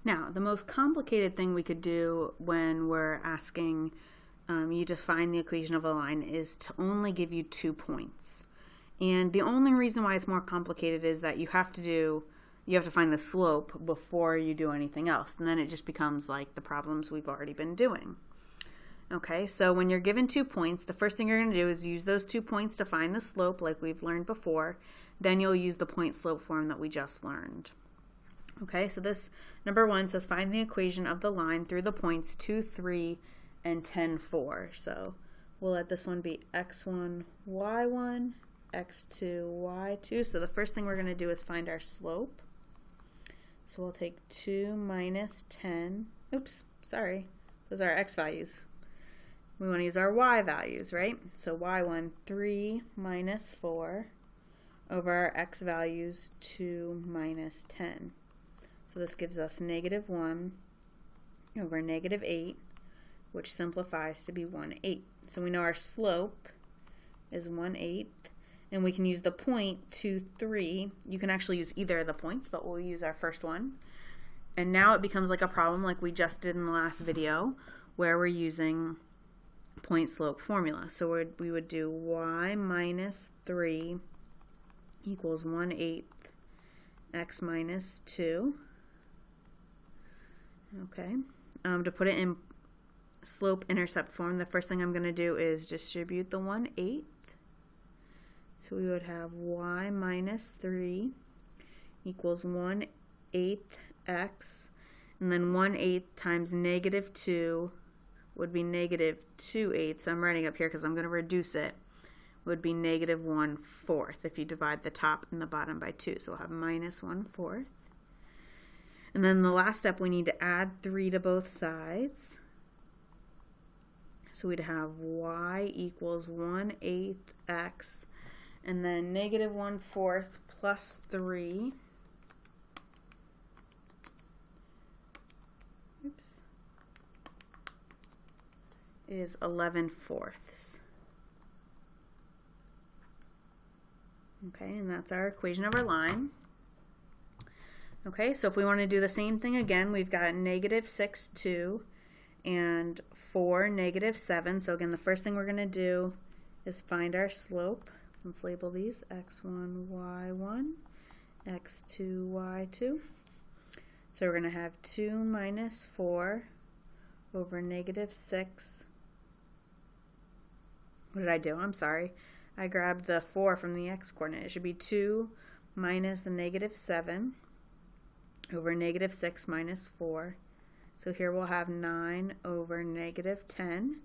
Now, the most complicated thing we could do when we're asking you to find the equation of a line is to only give you 2 points. And the only reason why it's more complicated is that you have to find the slope before you do anything else. And then it just becomes like the problems we've already been doing. Okay, so when you're given 2 points, the first thing you're going to do is use those 2 points to find the slope like we've learned before. Then you'll use the point slope form that we just learned. Okay, so this number 1 says find the equation of the line through the points 2, 3, and 10, 4. So we'll let this one be x1, y1, x2, y2. So the first thing we're going to do is find our slope. So we'll take 2 minus 10. Oops, sorry. Those are our x values. We want to use our y values, right? So y1, 3 minus 4 over our x values, 2 minus 10. So this gives us negative 1 over negative 8, which simplifies to be 1/8. So we know our slope is 1/8, and we can use the point 2, 3. You can actually use either of the points, but we'll use our first one. And now it becomes like a problem like we just did in the last video, where we're using point slope formula. So we would do y minus 3 equals 1/8 x minus 2. Okay, to put it in slope-intercept form, the first thing I'm going to do is distribute the 1/8. So we would have y minus 3 equals 1/8 x, and then 1/8 times negative 2 would be negative 2/8. So I'm writing up here because I'm going to reduce it. Would be negative 1/4 if you divide the top and the bottom by 2. So we'll have minus 1/4. And then the last step, we need to add 3 to both sides. So we'd have y equals 1/8 x, and then negative 1/4 plus 3. Oops. Is 11/4. Okay, and that's our equation of our line. Okay, so if we want to do the same thing again, we've got negative 6, 2, and 4, negative 7. So again, the first thing we're going to do is find our slope. Let's label these x1, y1, x2, y2. So we're going to have 2 minus 4 over negative 6. What did I do? I'm sorry. I grabbed the 4 from the x-coordinate. It should be 2 minus a negative 7 over negative 6 minus 4. So here we'll have 9 over negative 10.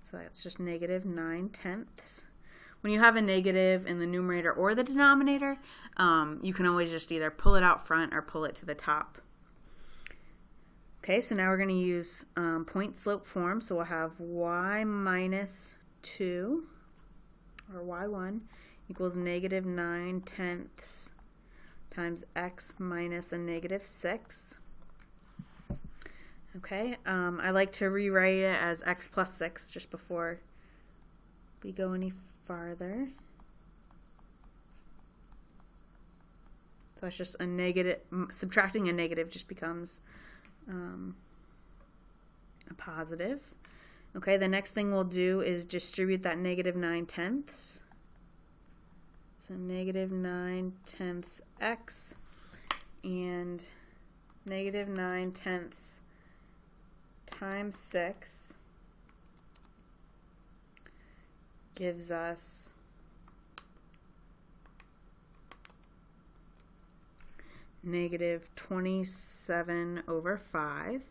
So that's just negative 9/10. When you have a negative in the numerator or the denominator, you can always just either pull it out front or pull it to the top. Okay, so now we're going to use point slope form. So we'll have y minus 2, or y1, equals negative 9/10 times x minus a negative 6. Okay, I like to rewrite it as x plus 6 just before we go any farther. So that's just a negative, subtracting a negative just becomes a positive. Okay, the next thing we'll do is distribute that negative 9/10. So negative 9/10 x and negative 9/10 times 6 gives us negative 27/5.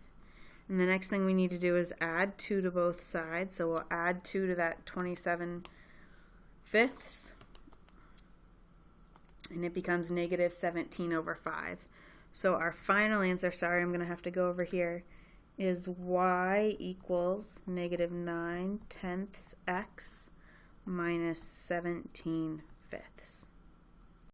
And the next thing we need to do is add 2 to both sides. So we'll add 2 to that 27/5. And it becomes negative 17/5. So our final answer, sorry, I'm going to have to go over here, is y equals negative 9/10 x minus 17/5.